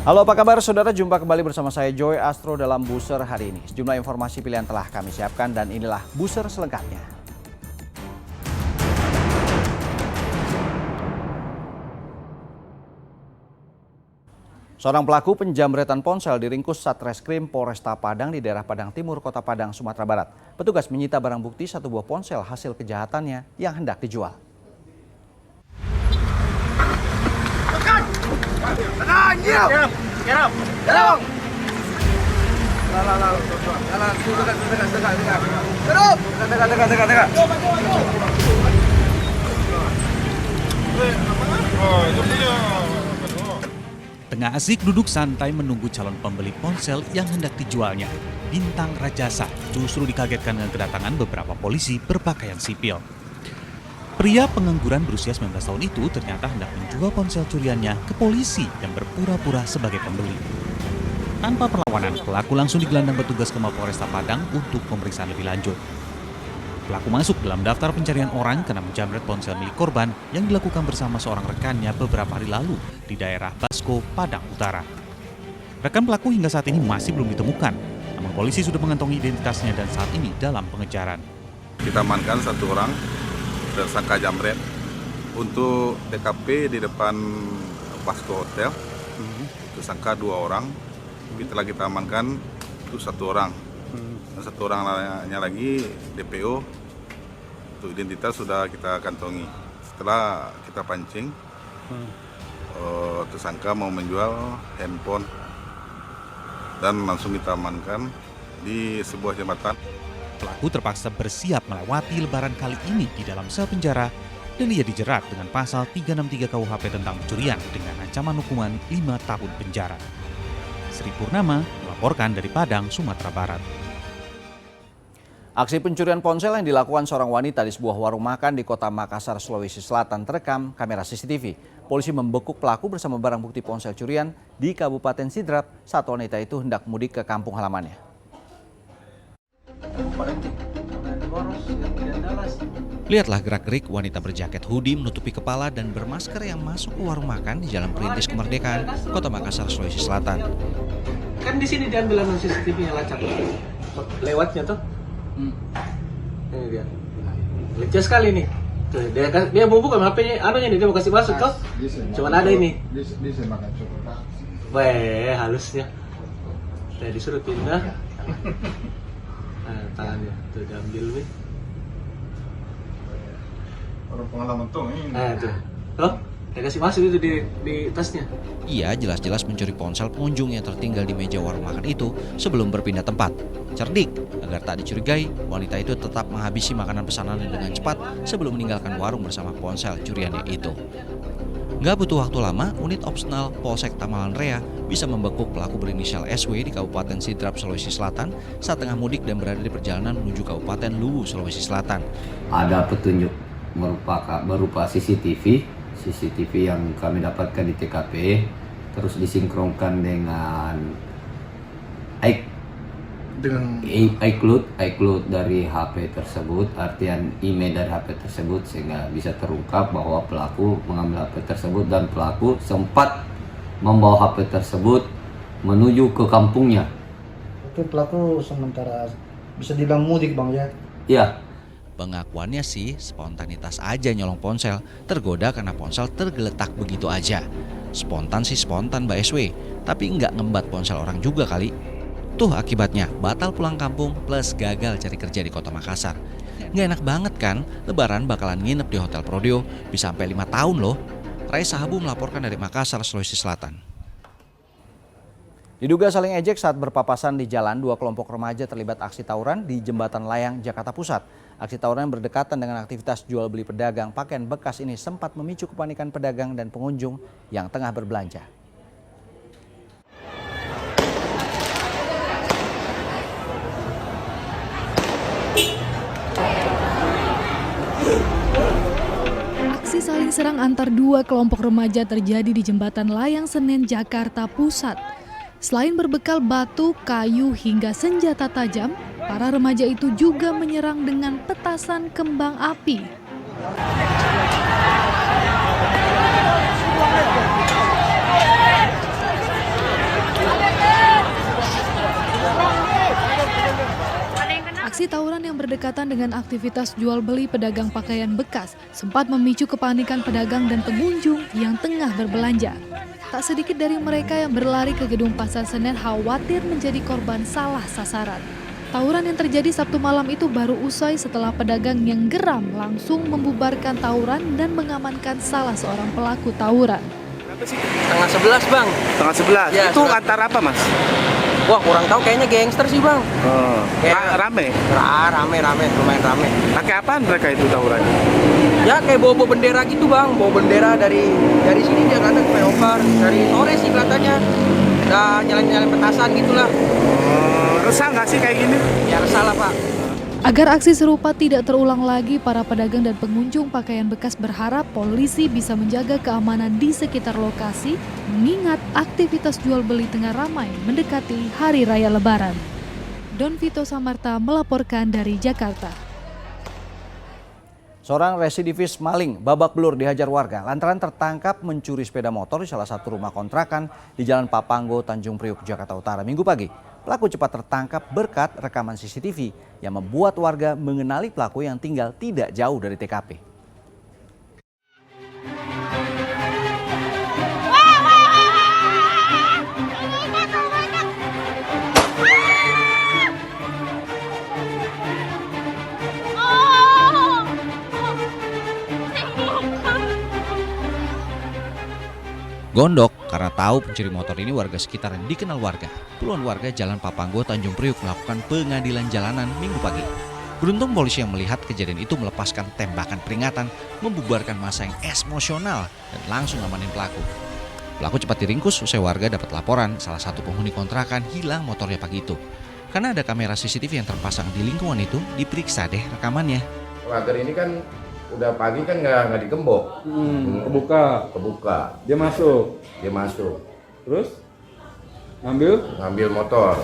Halo, apa kabar saudara? Jumpa kembali bersama saya Joy Astro dalam Buser hari ini. Sejumlah informasi pilihan telah kami siapkan dan inilah Buser selengkapnya. Seorang pelaku penjamretan ponsel diringkus Satreskrim Polresta Padang di daerah Padang Timur, Kota Padang, Sumatera Barat. Petugas menyita barang bukti 1 buah ponsel hasil kejahatannya yang hendak dijual. Tengah asik duduk santai menunggu calon pembeli ponsel yang hendak dijualnya, Bintang Rajasa justru dikagetkan dengan kedatangan beberapa polisi berpakaian sipil. Pria pengangguran berusia 19 tahun itu ternyata hendak menjual ponsel curiannya ke polisi yang berpura-pura sebagai pembeli. Tanpa perlawanan, pelaku langsung digelandang petugas ke Mapolresta Padang untuk pemeriksaan lebih lanjut. Pelaku masuk dalam daftar pencarian orang karena menjamret ponsel milik korban yang dilakukan bersama seorang rekannya beberapa hari lalu di daerah Basko, Padang Utara. Rekan pelaku hingga saat ini masih belum ditemukan, namun polisi sudah mengantongi identitasnya dan saat ini dalam pengejaran. Kita amankan 1 orang tersangka jamret. Untuk TKP di depan Basko Hotel, tersangka 2 orang. Kita amankan itu 1 orang. Dan 1 orang lainnya lagi DPO. Untuk identitas sudah kita kantongi. Setelah kita pancing, tersangka mau menjual handphone dan langsung kita amankan di sebuah jembatan. Pelaku terpaksa bersiap melewati lebaran kali ini di dalam sel penjara dan ia dijerat dengan pasal 363 KUHP tentang pencurian dengan ancaman hukuman 5 tahun penjara. Sri Purnama melaporkan dari Padang, Sumatera Barat. Aksi pencurian ponsel yang dilakukan seorang wanita di sebuah warung makan di Kota Makassar, Sulawesi Selatan terekam kamera CCTV. Polisi membekuk pelaku bersama barang bukti ponsel curian di Kabupaten Sidrap saat wanita itu hendak mudik ke kampung halamannya. Lihatlah gerak-gerik wanita berjaket hoodie menutupi kepala dan bermasker yang masuk ke warung makan di Jalan Perintis Kemerdekaan, Kota Makassar, Sulawesi Selatan. Kan di sini diambil CCTV-nya lacak. Lewatnya tuh. Ini dia. Leceh sekali nih. Tuh, dia mau buka HP-nya, anunya nih, dia mau kasih masuk tuh. Cuman ada ini. Weh, halusnya. Saya disuruh pindah. Nah, tangannya tuh diambil nih. Orang pengalaman tuh ini. Nah, tuh. Tuh, dia kasih masuk itu di tasnya. Ia jelas-jelas mencuri ponsel pengunjung yang tertinggal di meja warung makan itu sebelum berpindah tempat. Cerdik, agar tak dicurigai, wanita itu tetap menghabisi makanan pesanannya dengan cepat sebelum meninggalkan warung bersama ponsel curiannya itu. Nggak butuh waktu lama, unit opsional Polsek Tamalan Rea bisa membekuk pelaku berinisial SW di Kabupaten Sidrap, Sulawesi Selatan saat tengah mudik dan berada di perjalanan menuju Kabupaten Luwu, Sulawesi Selatan. Ada petunjuk berupa CCTV yang kami dapatkan di TKP, terus disinkronkan dengan iCloud dari HP tersebut, artian email dari HP tersebut, sehingga bisa terungkap bahwa pelaku mengambil HP tersebut dan pelaku sempat membawa HP tersebut menuju ke kampungnya. Itu pelaku sementara bisa dibilang mudik, Bang, ya? Iya. Pengakuannya sih spontanitas aja nyolong ponsel, tergoda karena ponsel tergeletak begitu aja. Spontan sih spontan Mbak SW, tapi nggak ngembat ponsel orang juga kali. Tuh akibatnya batal pulang kampung plus gagal cari kerja di Kota Makassar. Nggak enak banget kan, lebaran bakalan nginep di Hotel Prodeo, bisa sampai 5 tahun loh. Raisa Habu melaporkan dari Makassar, Sulawesi Selatan. Diduga saling ejek saat berpapasan di jalan, 2 kelompok remaja terlibat aksi tawuran di Jembatan Layang, Jakarta Pusat. Aksi tawuran yang berdekatan dengan aktivitas jual beli pedagang pakaian bekas ini sempat memicu kepanikan pedagang dan pengunjung yang tengah berbelanja. Aksi saling serang antar 2 kelompok remaja terjadi di Jembatan Layang Senen, Jakarta Pusat. Selain berbekal batu, kayu, hingga senjata tajam, para remaja itu juga menyerang dengan petasan kembang api. berdekatan dengan aktivitas jual beli pedagang pakaian bekas sempat memicu kepanikan pedagang dan pengunjung yang tengah berbelanja. Tak sedikit dari mereka yang berlari ke gedung Pasar Senen khawatir menjadi korban salah sasaran. Tawuran yang terjadi Sabtu malam itu baru usai setelah pedagang yang geram langsung membubarkan tawuran dan mengamankan salah seorang pelaku tawuran. Setengah 11 bang. Setengah 11? Ya, itu antara apa mas? Wah kurang tahu kayaknya gangster sih bang. Rame? Rame, lumayan rame. Pakai apaan mereka itu tawuran? Ya kayak bawa bendera gitu bang, bawa bendera dari sini dia kelihatan flyover, dari sore sih kelihatannya. Udah nyalain petasan gitulah. Resah nggak sih kayak gini? Ya resah lah pak. Agar aksi serupa tidak terulang lagi, para pedagang dan pengunjung pakaian bekas berharap polisi bisa menjaga keamanan di sekitar lokasi, mengingat aktivitas jual beli tengah ramai mendekati Hari Raya Lebaran. Don Vito Samarta melaporkan dari Jakarta. Seorang residivis maling babak belur dihajar warga lantaran tertangkap mencuri sepeda motor di salah satu rumah kontrakan di Jalan Papanggo, Tanjung Priok, Jakarta Utara Minggu pagi. Pelaku cepat tertangkap berkat rekaman CCTV yang membuat warga mengenali pelaku yang tinggal tidak jauh dari TKP. Gondok karena tahu pencuri motor ini warga sekitar yang dikenal warga. Puluhan warga Jalan Papanggo, Tanjung Priok melakukan pengadilan jalanan Minggu pagi. Beruntung polisi yang melihat kejadian itu melepaskan tembakan peringatan, membubarkan massa yang emosional dan langsung amanin pelaku. Pelaku cepat diringkus usai warga dapat laporan salah satu penghuni kontrakan hilang motornya pagi itu. Karena ada kamera CCTV yang terpasang di lingkungan itu, diperiksa deh rekamannya. Pagar ini kan udah pagi kan nggak digembok, kebuka. Dia masuk. Terus ngambil motor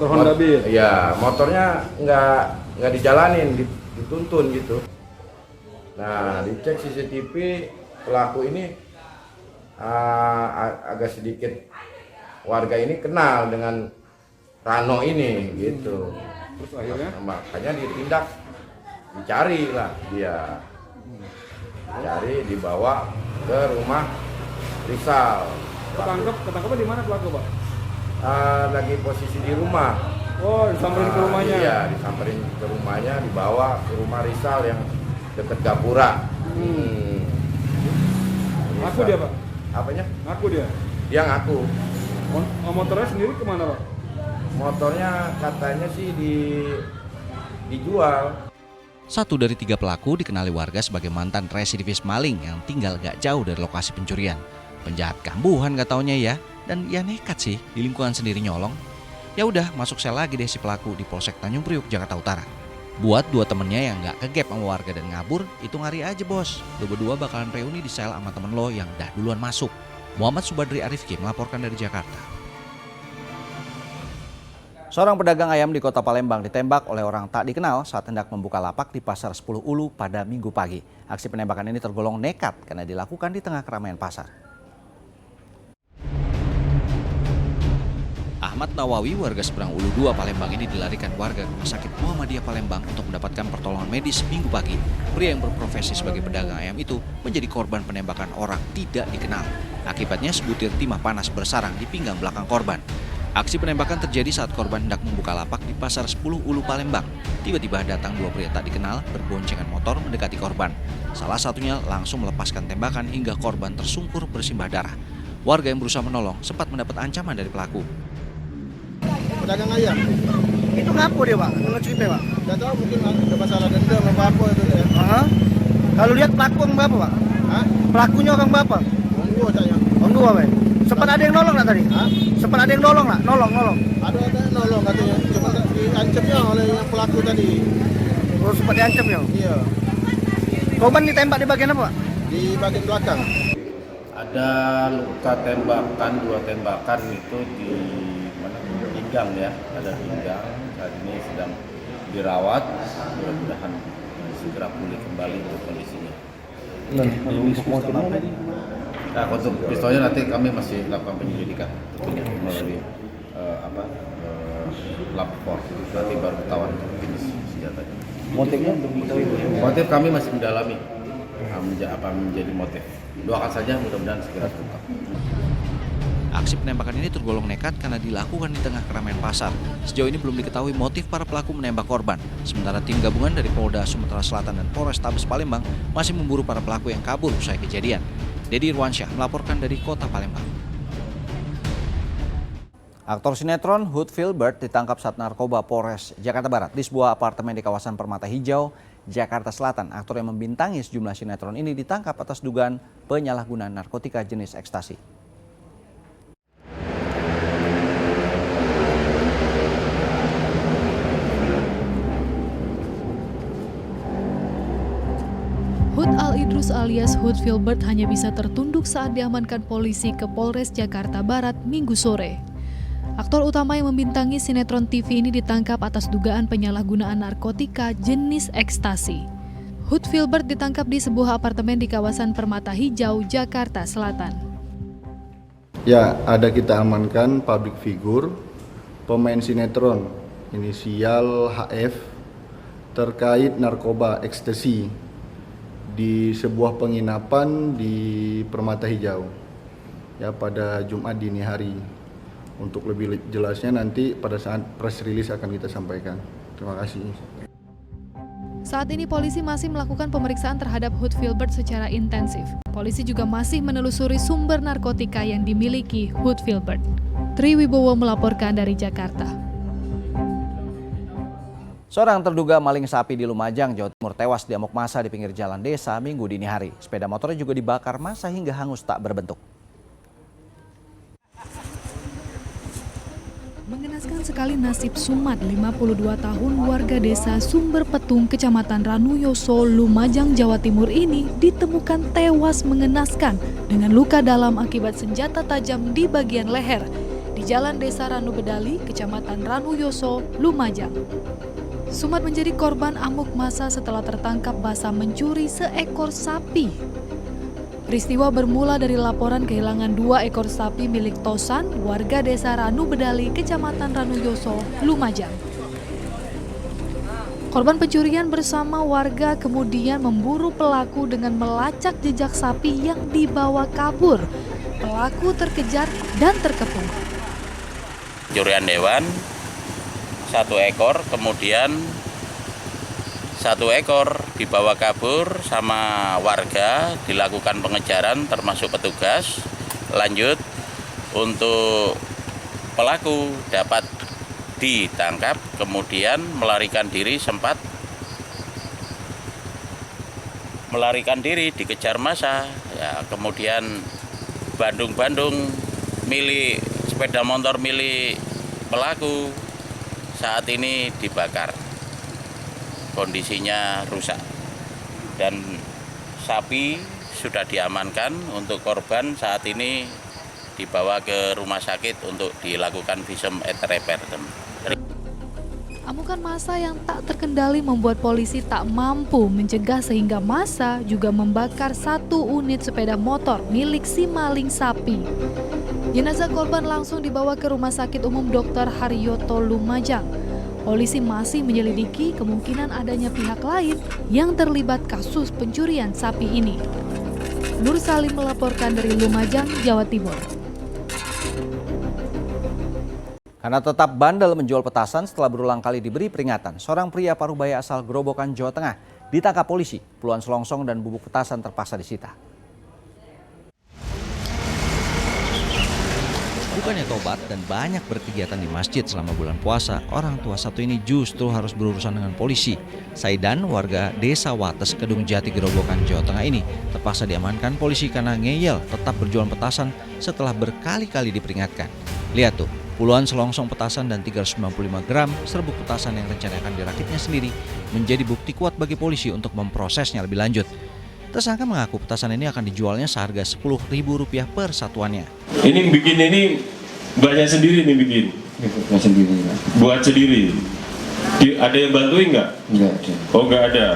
Honda Beat. Iya, motornya nggak dijalanin, dituntun gitu. Nah, dicek CCTV pelaku ini agak sedikit warga ini kenal dengan Rano ini gitu. Terus akhirnya makanya ditindak. Dicari lah dia, dibawa ke rumah Rizal. Ketangkapnya di mana pelaku pak? Lagi posisi di rumah. Oh, disamperin ke rumahnya? Iya, disamperin ke rumahnya, dibawa ke rumah Rizal yang dekat Gapura. Ngaku dia pak? Apanya? Ngaku dia? Dia ngaku. Motornya sendiri kemana pak? Motornya katanya sih dijual. Satu dari 3 pelaku dikenali warga sebagai mantan residivis maling yang tinggal gak jauh dari lokasi pencurian. Penjahat kambuhan gak taunya ya, dan ya nekat sih di lingkungan sendiri nyolong. Ya udah masuk sel lagi deh si pelaku di Polsek Tanjung Priok, Jakarta Utara. Buat 2 temennya yang gak kegep sama warga dan ngabur, itu ngari aja bos. Lo berdua bakalan reuni di sel sama temen lo yang dah duluan masuk. Muhammad Subadri Arifki melaporkan dari Jakarta. Seorang pedagang ayam di kota Palembang ditembak oleh orang tak dikenal saat hendak membuka lapak di Pasar 10 Ulu pada Minggu pagi. Aksi penembakan ini tergolong nekat karena dilakukan di tengah keramaian pasar. Ahmad Nawawi, warga seberang Ulu 2 Palembang ini dilarikan warga ke Rumah Sakit Muhammadiyah Palembang untuk mendapatkan pertolongan medis Minggu pagi. Pria yang berprofesi sebagai pedagang ayam itu menjadi korban penembakan orang tidak dikenal. Akibatnya sebutir timah panas bersarang di pinggang belakang korban. Aksi penembakan terjadi saat korban hendak membuka lapak di Pasar 10 Ulu Palembang. Tiba-tiba datang 2 pria tak dikenal berboncengan motor mendekati korban. Salah satunya langsung melepaskan tembakan hingga korban tersungkur bersimbah darah. Warga yang berusaha menolong sempat mendapat ancaman dari pelaku. Pedagang ayam. Itu ngapu dia pak? Ngeceritain pak? Gak tahu, mungkin ada masalah dendam apa itu ya. Kalau lihat pelaku orang berapa pak? Pelakunya orang berapa? Orang dua pak. Sempat ada yang nolong nggak tadi? Sempat ada yang nolong nggak? Nolong. Ada yang nolong katanya, cuma diancamnya oleh yang pelaku tadi. Oh, sempat diancam ya? Iya. Korban ditembak di bagian apa, Pak? Di bagian belakang. Ada luka tembakan, 2 tembakan itu di mana? Pinggang ya, ada pinggang. Saat ini sedang dirawat, mudah-mudahan segera pulih kembali untuk kondisinya. Nah, untuk pistolnya nanti kami masih lakukan penyelidikan tentunya melalui lapor, nanti baru ketahuan jenis senjatanya. Motifnya belum diketahui. Motif kami masih mendalami apa menjadi motif. Doakan saja mudah-mudahan segera terungkap. Aksi penembakan ini tergolong nekat karena dilakukan di tengah keramaian pasar. Sejauh ini belum diketahui motif para pelaku menembak korban. Sementara tim gabungan dari Polda Sumatera Selatan dan Polrestabes Palembang masih memburu para pelaku yang kabur usai kejadian. Dedi Irwansyah melaporkan dari Kota Palembang. Aktor sinetron Hood Filbert ditangkap saat narkoba Polres Jakarta Barat di sebuah apartemen di kawasan Permata Hijau, Jakarta Selatan. Aktor yang membintangi sejumlah sinetron ini ditangkap atas dugaan penyalahgunaan narkotika jenis ekstasi. Hud Al-Idrus alias Hood Filbert hanya bisa tertunduk saat diamankan polisi ke Polres Jakarta Barat Minggu sore. Aktor utama yang membintangi sinetron TV ini ditangkap atas dugaan penyalahgunaan narkotika jenis ekstasi. Hood Filbert ditangkap di sebuah apartemen di kawasan Permata Hijau, Jakarta Selatan. Ya, ada kita amankan public figure, pemain sinetron, inisial HF, terkait narkoba ekstasi di sebuah penginapan di Permata Hijau ya pada Jumat dini hari. Untuk lebih jelasnya nanti pada saat press release akan kita sampaikan. Terima kasih. Saat ini polisi masih melakukan pemeriksaan terhadap Hood Filbert secara intensif. Polisi juga masih menelusuri sumber narkotika yang dimiliki Hood Filbert. Tri Wibowo melaporkan dari Jakarta. Seorang terduga maling sapi di Lumajang, Jawa Timur tewas di amuk massa di pinggir jalan desa Minggu dini hari. Sepeda motornya juga dibakar massa hingga hangus tak berbentuk. Mengenaskan sekali nasib Sumat, 52 tahun warga desa Sumber Petung, Kecamatan Ranuyoso, Lumajang, Jawa Timur ini ditemukan tewas mengenaskan dengan luka dalam akibat senjata tajam di bagian leher di Jalan Desa Ranu Bedali, Kecamatan Ranuyoso, Lumajang. Sumat menjadi korban amuk massa setelah tertangkap basah mencuri seekor sapi. Peristiwa bermula dari laporan kehilangan 2 ekor sapi milik Tosan, warga desa Ranu Bedali, Kecamatan Ranuyoso, Lumajang. Korban pencurian bersama warga kemudian memburu pelaku dengan melacak jejak sapi yang dibawa kabur. Pelaku terkejar dan terkepung. Pencurian hewan 1 ekor, kemudian 1 ekor dibawa kabur sama warga, dilakukan pengejaran termasuk petugas. Lanjut untuk pelaku dapat ditangkap, kemudian melarikan diri, sempat melarikan diri dikejar massa. Ya, kemudian Bandung milik sepeda motor milik pelaku saat ini dibakar. Kondisinya rusak dan sapi sudah diamankan. Untuk korban saat ini dibawa ke rumah sakit untuk dilakukan visum et repertum. Amukan massa yang tak terkendali membuat polisi tak mampu mencegah sehingga massa juga membakar 1 unit sepeda motor milik si maling sapi. Jenazah korban langsung dibawa ke Rumah Sakit Umum Dr. Haryoto Lumajang. Polisi masih menyelidiki kemungkinan adanya pihak lain yang terlibat kasus pencurian sapi ini. Nur Salim melaporkan dari Lumajang, Jawa Timur. Karena tetap bandel menjual petasan setelah berulang kali diberi peringatan, seorang pria Parubaya asal Grobogan, Jawa Tengah ditangkap polisi. Puluhan selongsong dan bubuk petasan terpaksa disita. Bukannya tobat dan banyak berkegiatan di masjid selama bulan puasa, orang tua satu ini justru harus berurusan dengan polisi. Saidan, warga desa Wates, Kedung Jati, Grobogan, Jawa Tengah ini terpaksa diamankan polisi karena ngeyel tetap berjualan petasan setelah berkali-kali diperingatkan. Lihat tuh, puluhan selongsong petasan dan 395 gram serbuk petasan yang rencananya akan dirakitnya sendiri menjadi bukti kuat bagi polisi untuk memprosesnya lebih lanjut. Tersangka mengaku petasan ini akan dijualnya seharga Rp10.000 per satuannya. Ini bikin ini banyak sendiri nih bikin. Buat sendiri. Buat sendiri. Ada yang bantuin nggak? Nggak ada. Oh nggak ada.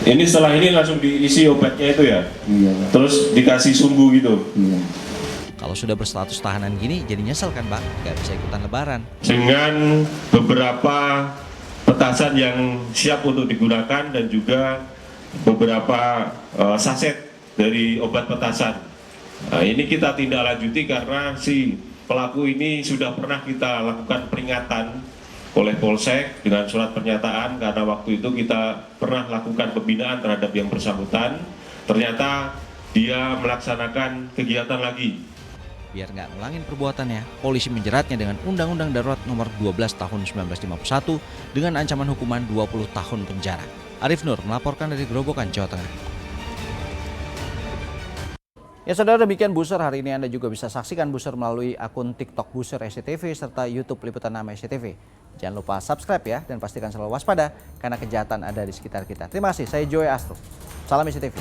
Ini setelah ini langsung diisi obatnya itu ya? Iya. Terus dikasih sumbu gitu? Iya. Kalau sudah berstatus tahanan gini jadi nyesel kan Bang, nggak bisa ikutan lebaran. Dengan beberapa petasan yang siap untuk digunakan dan juga beberapa saset dari obat petasan. Nah, ini kita tindak lanjuti karena si pelaku ini sudah pernah kita lakukan peringatan oleh Polsek dengan surat pernyataan karena waktu itu kita pernah lakukan pembinaan terhadap yang bersangkutan. Ternyata dia melaksanakan kegiatan lagi. Biar nggak ngulangin perbuatannya, polisi menjeratnya dengan Undang-Undang Darurat Nomor 12 Tahun 1951 dengan ancaman hukuman 20 tahun penjara. Arif Nur melaporkan dari Grobogan, Jawa Tengah. Ya saudara, demikian Buser hari ini. Anda juga bisa saksikan Buser melalui akun TikTok Buser SCTV serta YouTube Liputan 6 SCTV. Jangan lupa subscribe ya dan pastikan selalu waspada karena kejahatan ada di sekitar kita. Terima kasih, saya Joy Astro. Salam SCTV.